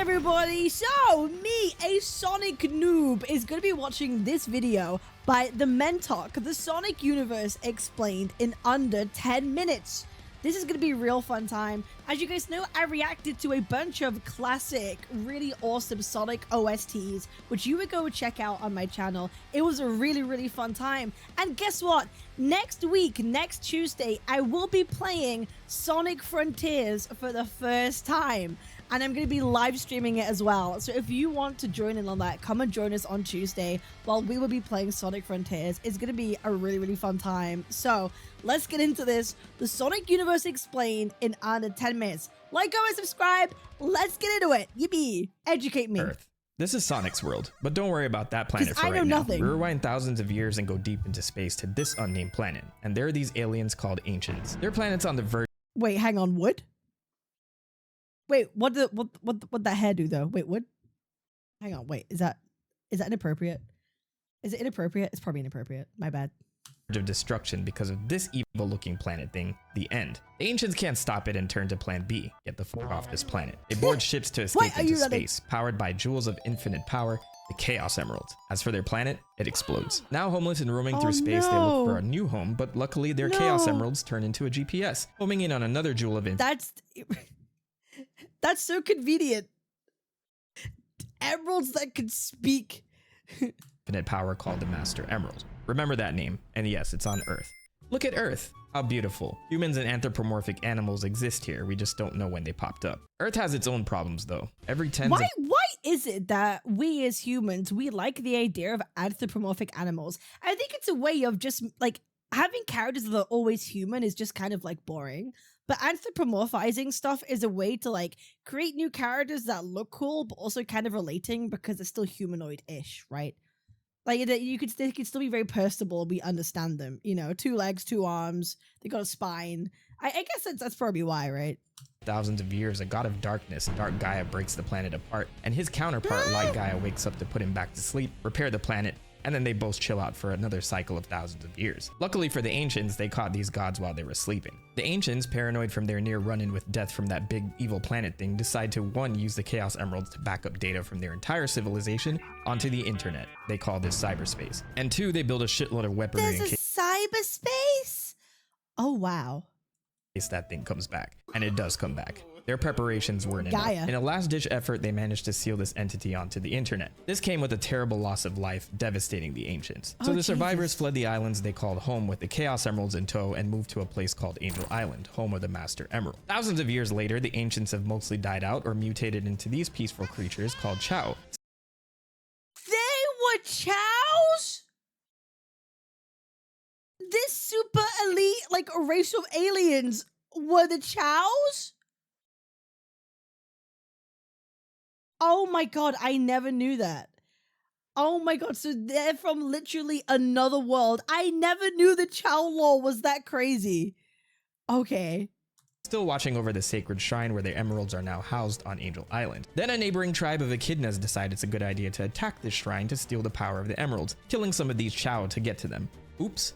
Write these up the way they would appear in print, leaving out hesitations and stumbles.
everybody, so me, a Sonic noob, is going to be watching this video by the Mentalk, the Sonic universe explained in under 10 minutes. This is going to be a real fun time. As you guys know, I reacted to a bunch of classic, really awesome Sonic OSTs, which you would go check out on my channel. It was a really fun time. And guess what? Next week, next Tuesday, I will be playing Sonic Frontiers for the first time. And I'm going to be live streaming it as well. So if you want to join in on that, come and join us on Tuesday while we will be playing Sonic Frontiers. It's going to be a really fun time. So let's get into this. The Sonic universe explained in under 10 minutes. Like, comment, subscribe. Let's get into it. Yippee. Educate me. Earth. This is Sonic's world, but don't worry about that planet for I right know now. nothing. We rewind thousands of years and go deep into space to this unnamed planet. And there are these aliens called Ancients. Their planet's on the verge. Wait, hang on. Wood? Wait, what that hair do though? Wait, what? Hang on, wait, is that inappropriate? Is it inappropriate? It's probably inappropriate. My bad. Of destruction because of this evil looking planet thing, the End. The Ancients can't stop it and turn to plan B, get the fuck off this planet. They board ships to escape into space, powered by jewels of infinite power, the Chaos Emeralds. As for their planet, it explodes. Now homeless and roaming through space, they look for a new home, but luckily their Chaos Emeralds turn into a GPS, homing in on another jewel of That's so convenient. Emeralds that can speak. infinite power called the Master Emerald. Remember that name, and yes, it's on Earth. Look at Earth. How beautiful. Humans and anthropomorphic animals exist here, we just don't know when they popped up. Earth has its own problems though. Every Why is it that we as humans, we like the idea of anthropomorphic animals? I think it's a way of just like having characters that are always human is just kind of like boring. But anthropomorphizing stuff is a way to like create new characters that look cool, but also kind of relating because they're still humanoid-ish, right? Like they could still be very personable. We understand them, you know, 2 legs, 2 arms. They got a spine. I guess that's probably why, right? Thousands of years, a god of darkness, Dark Gaia, breaks the planet apart, and his counterpart, Light Gaia, wakes up to put him back to sleep, repair the planet, and then they both chill out for another cycle of thousands of years. Luckily for the Ancients, they caught these gods while they were sleeping. The Ancients, paranoid from their near run-in with death from that big evil planet thing, decide to 1. Use the Chaos Emeralds to back up data from their entire civilization onto the internet. They call this cyberspace. And 2, they build a shitload of weaponry There's a cyberspace? Oh, wow. in case that thing comes back. And it does come back. Their preparations weren't enough. Gaia. In a last-ditch effort, they managed to seal this entity onto the internet. This came with a terrible loss of life, devastating the Ancients. So the survivors fled the islands they called home with the Chaos Emeralds in tow and moved to a place called Angel Island, home of the Master Emerald. Thousands of years later, the Ancients have mostly died out or mutated into these peaceful creatures called Chao. They were chows? This super elite, like, race of aliens were the chows? Oh my god, I never knew that. Oh my god, so they're from literally another world. I never knew the Chow lore was that crazy. Okay. Still watching over the sacred shrine where the emeralds are now housed on Angel Island. Then a neighboring tribe of echidnas decide it's a good idea to attack this shrine to steal the power of the emeralds, killing some of these Chao to get to them. Oops.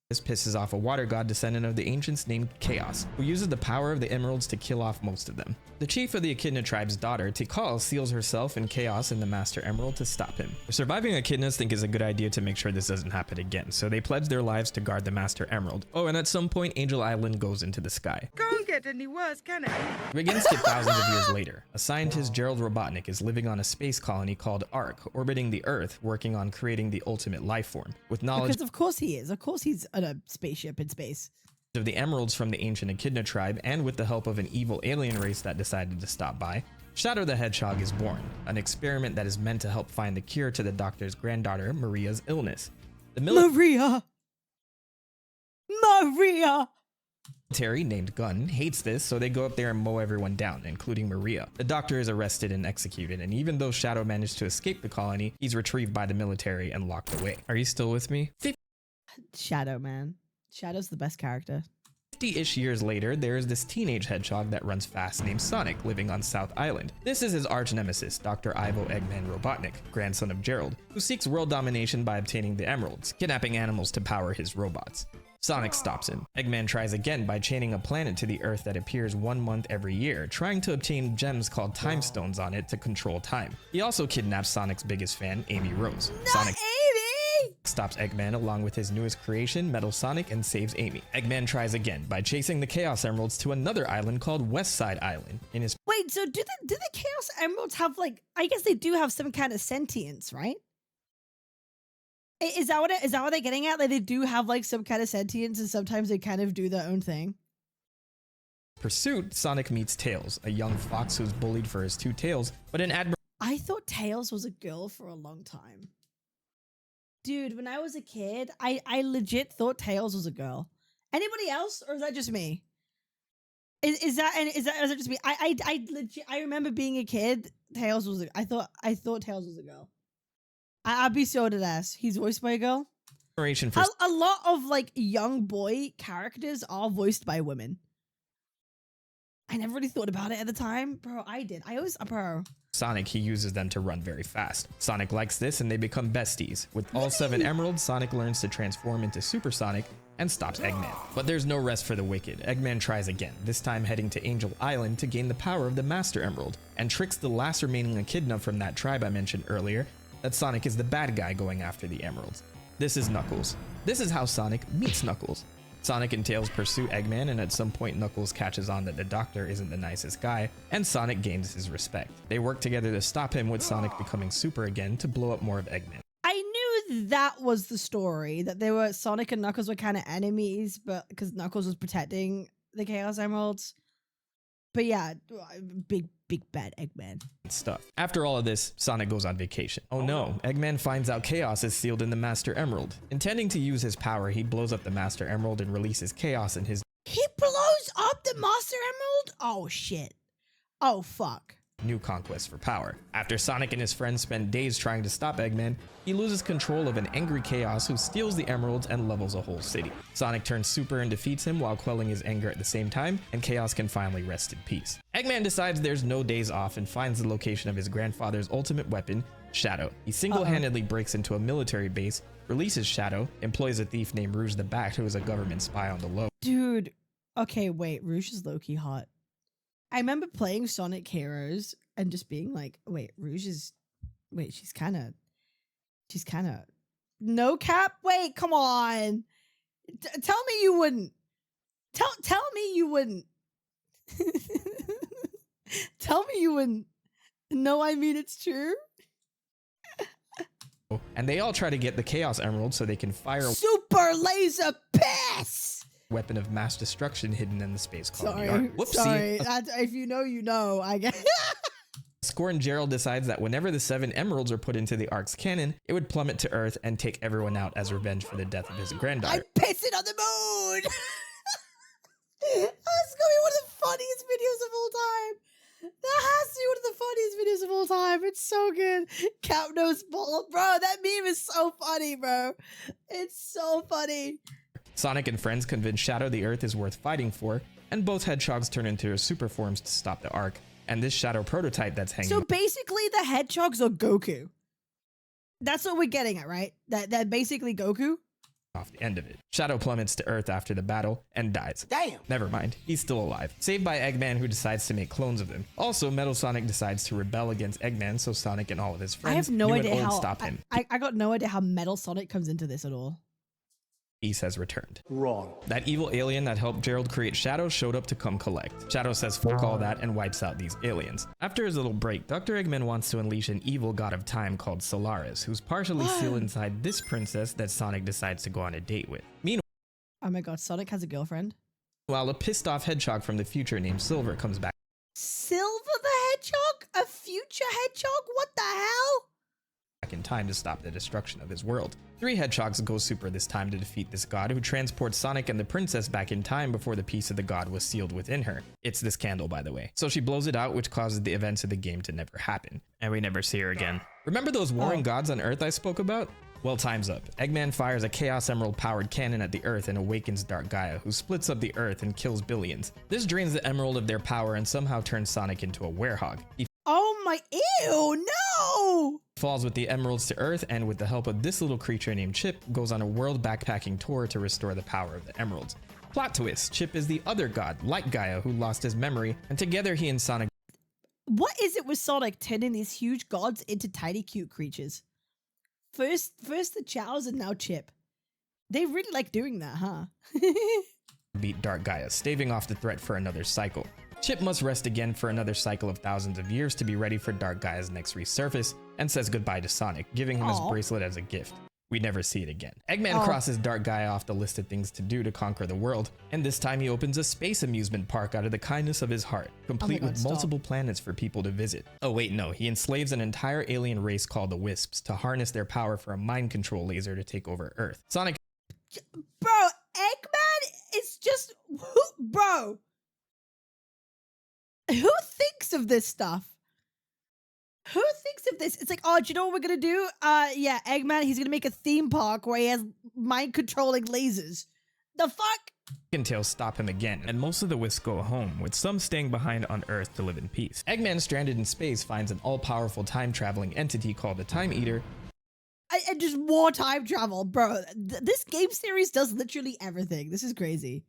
This pisses off a water god descendant of the Ancients named Chaos, who uses the power of the emeralds to kill off most of them. The chief of the Echidna tribe's daughter, Tikal, seals herself and Chaos in the Master Emerald to stop him. The surviving echidnas think it's a good idea to make sure this doesn't happen again, so they pledge their lives to guard the Master Emerald. Oh, and at some point, Angel Island goes into the sky. Can't get any worse, can it? We again skip thousands of years later. A scientist, Gerald Robotnik, is living on a space colony called Ark, orbiting the Earth, working on creating the ultimate life form. With knowledge Because of course he is. Of course he's on a spaceship in space. Of the emeralds from the ancient Echidna tribe, and with the help of an evil alien race that decided to stop by, Shadow the Hedgehog is born, an experiment that is meant to help find the cure to the doctor's granddaughter Maria's illness. The military, named Gunn, hates this, so they go up there and mow everyone down, including Maria. The doctor is arrested and executed, and even though Shadow managed to escape the colony, he's retrieved by the military and locked away. Are you still with me? Shadow, man. Shadow's the best character. 50-ish years later, there is this teenage hedgehog that runs fast named Sonic living on South Island. This is his arch nemesis, Dr. Ivo Eggman Robotnik, grandson of Gerald, who seeks world domination by obtaining the emeralds, kidnapping animals to power his robots. Sonic stops him. Eggman tries again by chaining a planet to the Earth that appears 1 month every year, trying to obtain gems called time stones on it to control time. He also kidnaps Sonic's biggest fan, Amy Rose. Sonic stops Eggman along with his newest creation, Metal Sonic, and saves Amy. Eggman tries again by chasing the Chaos Emeralds to another island called West Side Island. In his Wait, so do the Chaos Emeralds have, like, I guess they do have some kind of sentience, right? Is that what they're getting at? Like, they do have, like, some kind of sentience, and sometimes they kind of do their own thing. pursuit, Sonic meets Tails, a young fox who's bullied for his 2 tails, but an I thought Tails was a girl for a long time. Dude, when I was a kid, I legit thought Tails was a girl. Anybody else, or is that just me? Is that just me? I remember being a kid. Tails was I thought Tails was a girl. I'd be so dead ass. He's voiced by a girl. for A lot of like young boy characters are voiced by women. I never really thought about it at the time, bro. I did. I always, bro. Sonic, he uses them to run very fast. Sonic likes this and they become besties. With all 7 emeralds, Sonic learns to transform into Super Sonic and stops Eggman. But there's no rest for the wicked. Eggman tries again, this time heading to Angel Island to gain the power of the Master Emerald, and tricks the last remaining echidna from that tribe I mentioned earlier that Sonic is the bad guy going after the emeralds. This is Knuckles. This is how Sonic meets Knuckles. Sonic and Tails pursue Eggman, and at some point Knuckles catches on that the Doctor isn't the nicest guy, and Sonic gains his respect. They work together to stop him, with Sonic becoming super again to blow up more of Eggman. I knew that was the story, that they were Sonic and Knuckles were kind of enemies, but because Knuckles was protecting the Chaos Emeralds. But yeah, big bad Eggman. Stuff. After all of this, Sonic goes on vacation. Oh no, Eggman finds out Chaos is sealed in the Master Emerald. Intending to use his power, he blows up the Master Emerald and releases Chaos in his He blows up the Master Emerald? Oh shit. Oh fuck. new conquest for power. After Sonic and his friends spend days trying to stop Eggman, he loses control of an angry Chaos who steals the emeralds and levels a whole city. Sonic turns super and defeats him while quelling his anger at the same time, and Chaos can finally rest in peace. Eggman decides there's no days off and finds the location of his grandfather's ultimate weapon, Shadow. He single-handedly breaks into a military base, releases Shadow, employs a thief named Rouge the Bat who is a government spy on the low. Dude, okay, wait, Rouge is low-key hot. I remember playing Sonic Heroes and just being like, wait, Rouge is, wait, she's kind of, no cap? Wait, come on. Tell me you wouldn't. Tell me you wouldn't. Tell me you wouldn't. No, I mean, it's true. And they all try to get the Chaos Emerald so they can fire a Super laser piss! weapon of mass destruction hidden in the space colony. Sorry, Whoopsie. sorry. If you know, you know, I guess. Score and Gerald decides that whenever the 7 emeralds are put into the Ark's cannon, it would plummet to Earth and take everyone out as revenge for the death of his granddaughter. I'm pissing on the moon! That's gonna be one of the funniest videos of all time. That has to be one of the funniest videos of all time. It's so good. Capnose ball. Bro, that meme is so funny, bro. It's so funny. Sonic and friends convince Shadow the Earth is worth fighting for, and both hedgehogs turn into their super forms to stop the Ark, and this Shadow prototype that's hanging So basically the hedgehogs are Goku. That's what we're getting at, right? That basically Goku? off the end of it. Shadow plummets to Earth after the battle and dies. Damn. Never mind, he's still alive. Saved by Eggman, who decides to make clones of him. Also, Metal Sonic decides to rebel against Eggman, so Sonic and all of his friends I have no new idea and old how stop him. I got no idea how Metal Sonic comes into this at all. Peace has returned. Wrong. That evil alien that helped Gerald create Shadow showed up to come collect. Shadow says fuck all that and wipes out these aliens. After his little break, Dr. Eggman wants to unleash an evil god of time called Solaris, who's partially sealed inside this princess that Sonic decides to go on a date with. Meanwhile, Oh my god, Sonic has a girlfriend? a pissed off hedgehog from the future named Silver comes back Silver the Hedgehog? A future hedgehog? What the hell? in time to stop the destruction of his world. 3 hedgehogs go super this time to defeat this god, who transports Sonic and the princess back in time before the piece of the god was sealed within her. It's this candle, by the way. So she blows it out, which causes the events of the game to never happen. And we never see her again. Remember those warring gods on Earth I spoke about? Well, time's up. Eggman fires a Chaos Emerald powered cannon at the Earth and awakens Dark Gaia, who splits up the Earth and kills billions. This drains the Emerald of their power and somehow turns Sonic into a Werehog. He Oh my, ew, no! falls with the emeralds to Earth, and with the help of this little creature named Chip, goes on a world backpacking tour to restore the power of the emeralds. Plot twist, Chip is the other god, like Gaia, who lost his memory, and together he and Sonic What is it with Sonic turning these huge gods into tiny cute creatures? First the Chows and now Chip. They really like doing that, huh? beat Dark Gaia, staving off the threat for another cycle. Chip must rest again for another cycle of thousands of years to be ready for Dark Gaia's next resurface, and says goodbye to Sonic, giving him his bracelet as a gift. We never see it again. Eggman crosses Dark Gaia off the list of things to do to conquer the world, and this time he opens a space amusement park out of the kindness of his heart, complete with multiple planets for people to visit. Oh wait, no, he enslaves an entire alien race called the Wisps to harness their power for a mind control laser to take over Earth. Sonic, Bro, Eggman is just, bro. Who thinks of this stuff? Who thinks of this? It's like, oh, do you know what we're gonna do? Yeah, Eggman, he's gonna make a theme park where he has mind-controlling lasers. The fuck? and Tails stop him again, and most of the Wisps go home, with some staying behind on Earth to live in peace. Eggman, stranded in space, finds an all-powerful time-traveling entity called the Time Eater. And just more time travel, bro. This game series does literally everything. This is crazy.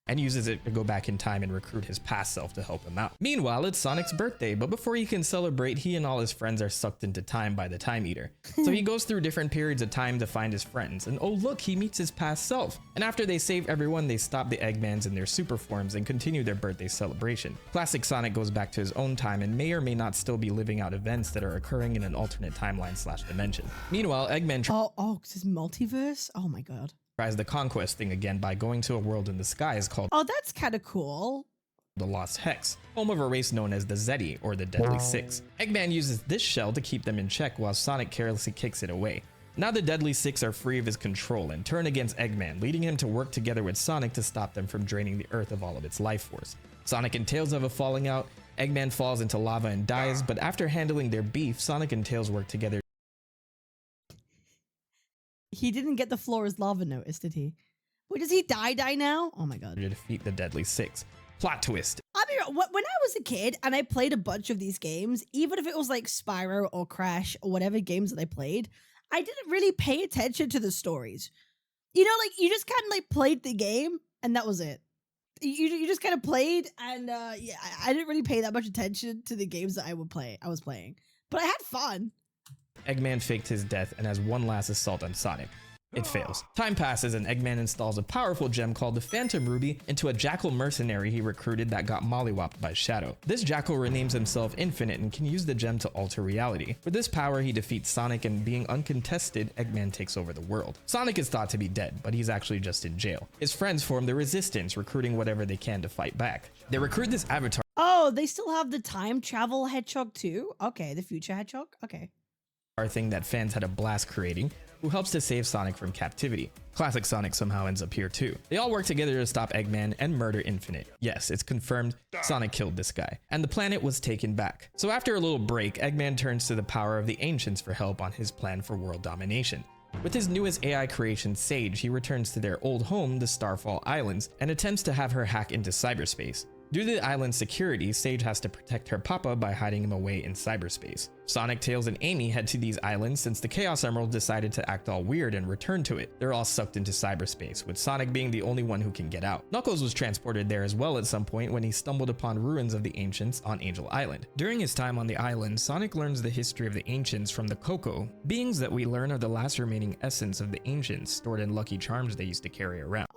And uses it to go back in time and recruit his past self to help him out. Meanwhile, it's Sonic's birthday, but before he can celebrate, he and all his friends are sucked into time by the Time Eater. So he goes through different periods of time to find his friends, and oh look, he meets his past self. And after they save everyone, they stop the Eggmans in their super forms and continue their birthday celebration. Classic Sonic goes back to his own time and may or may not still be living out events that are occurring in an alternate timeline/dimension. Meanwhile, Eggman this is multiverse? Oh my god. tries the conquest thing again by going to a world in the skies called That's kind of cool. the Lost Hex, home of a race known as the Zeti, or the Deadly Six. Eggman uses this shell to keep them in check while Sonic carelessly kicks it away. Now the Deadly Six are free of his control and turn against Eggman, leading him to work together with Sonic to stop them from draining the Earth of all of its life force. Sonic and Tails have a falling out, Eggman falls into lava and dies, but after handling their beef, Sonic and Tails work together. He didn't get the floor as lava notice, did he? Wait, does he die now? Oh my god. To defeat the Deadly Six. Plot twist. I mean, when I was a kid and I played a bunch of these games, even if it was like Spyro or Crash or whatever games that I played, I didn't really pay attention to the stories. You know, like you just kind of like played the game and that was it. You just kind of played and yeah, I didn't really pay that much attention to the games that I was playing, but I had fun. Eggman faked his death and has one last assault on Sonic. It fails. Time passes and Eggman installs a powerful gem called the Phantom Ruby into a jackal mercenary he recruited that got mollywopped by Shadow. This jackal renames himself Infinite and can use the gem to alter reality. With this power, he defeats Sonic, and being uncontested, Eggman takes over the world. Sonic is thought to be dead, but he's actually just in jail. His friends form the Resistance, recruiting whatever they can to fight back. They recruit this avatar Oh, they still have the time travel hedgehog too? Okay, the future hedgehog? Okay. thing that fans had a blast creating, who helps to save Sonic from captivity. Classic Sonic somehow ends up here too. They all work together to stop Eggman and murder Infinite. Yes, it's confirmed, Sonic killed this guy, and the planet was taken back. So after a little break, Eggman turns to the power of the Ancients for help on his plan for world domination. With his newest AI creation, Sage, he returns to their old home, the Starfall Islands, and attempts to have her hack into cyberspace. Due to the island's security, Sage has to protect her papa by hiding him away in cyberspace. Sonic, Tails, and Amy head to these islands since the Chaos Emerald decided to act all weird and return to it. They're all sucked into cyberspace, with Sonic being the only one who can get out. Knuckles was transported there as well at some point when he stumbled upon ruins of the Ancients on Angel Island. During his time on the island, Sonic learns the history of the Ancients from the Coco, beings that we learn are the last remaining essence of the Ancients stored in Lucky Charms they used to carry around.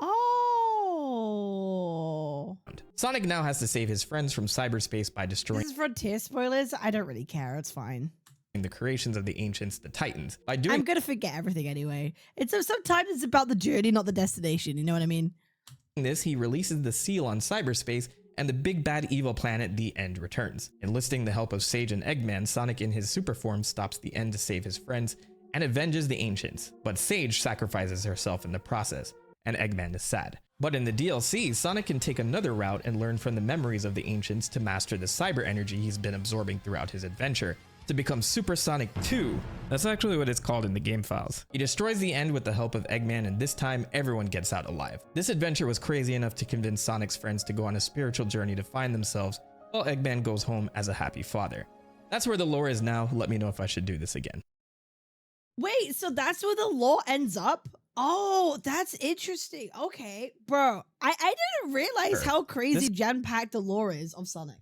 Sonic now has to save his friends from cyberspace by destroying This is Frontier spoilers. I don't really care. It's fine. the creations of the Ancients, the Titans. I'm gonna forget everything anyway. Sometimes it's about the journey, not the destination. You know what I mean? This, he releases the seal on cyberspace, and the big bad evil planet, the End, returns. Enlisting the help of Sage and Eggman, Sonic in his super form stops the End to save his friends and avenges the Ancients. But Sage sacrifices herself in the process, and Eggman is sad. But in the DLC, Sonic can take another route and learn from the memories of the ancients to master the cyber energy he's been absorbing throughout his adventure, to become Super Sonic 2. That's actually what it's called in the game files. He destroys the end with the help of Eggman, and this time everyone gets out alive. This adventure was crazy enough to convince Sonic's friends to go on a spiritual journey to find themselves, while Eggman goes home as a happy father. That's where the lore is now. Let me know if I should do this again. Wait, so that's where the lore ends up? Oh, that's interesting. Okay, bro. I didn't realize how crazy jam-packed the lore is of Sonic.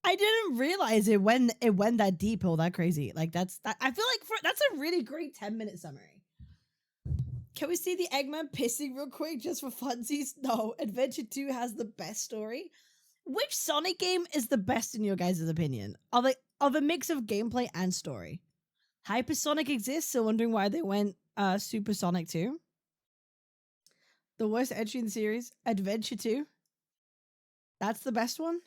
I didn't realize it went that deep or that crazy. Like I feel like that's a really great 10-minute summary. Can we see the Eggman pissing real quick just for funsies? No, Adventure 2 has the best story. Which Sonic game is the best in your guys' opinion? Of a mix of gameplay and story? Hypersonic exists, so wondering why they went Super Sonic 2. The worst entry in the series, Adventure 2. That's the best one.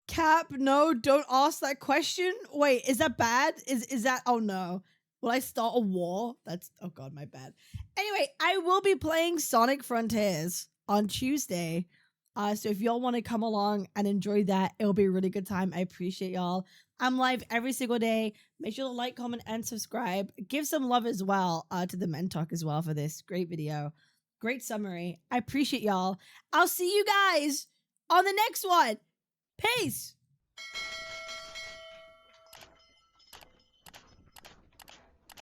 Cap, no, don't ask that question. Wait, is that bad? Is that, oh no. Will I start a war? That's, oh god, my bad. Anyway, I will be playing Sonic Frontiers on Tuesday. So if y'all want to come along and enjoy that, it'll be a really good time. I appreciate y'all. I'm live every single day. Make sure to like, comment, and subscribe. Give some love as well to the Men Talk as well for this great video. Great summary. I appreciate y'all. I'll see you guys on the next one. Peace.